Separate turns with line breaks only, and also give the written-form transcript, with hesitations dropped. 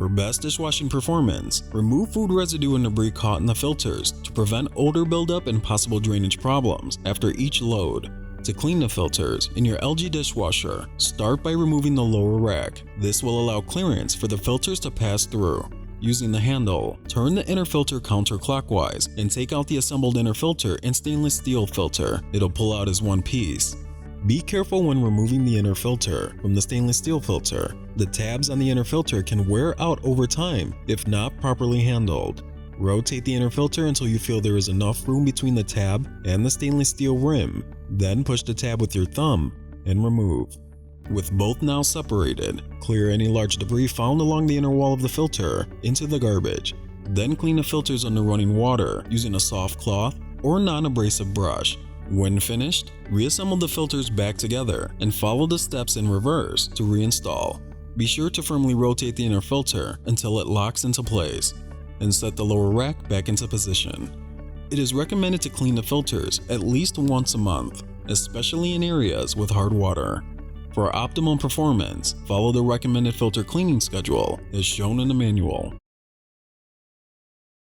For best dishwashing performance, remove food residue and debris caught in the filters to prevent odor buildup and possible drainage problems after each load. To clean the filters in your LG dishwasher, start by removing the lower rack. This will allow clearance for the filters to pass through. Using the handle, turn the inner filter counterclockwise and take out the assembled inner filter and stainless steel filter. It'll pull out as one piece. Be careful when removing the inner filter from the stainless steel filter. The tabs on the inner filter can wear out over time if not properly handled. Rotate the inner filter until you feel there is enough room between the tab and the stainless steel rim. Then push the tab with your thumb and remove. With both now separated, clear any large debris found along the inner wall of the filter into the garbage. Then clean the filters under running water using a soft cloth or non-abrasive brush. When finished, reassemble the filters back together and follow the steps in reverse to reinstall. Be sure to firmly rotate the inner filter until it locks into place, and set the lower rack back into position. It is recommended to clean the filters at least once a month, especially in areas with hard water. For optimum performance, follow the recommended filter cleaning schedule as shown in the manual.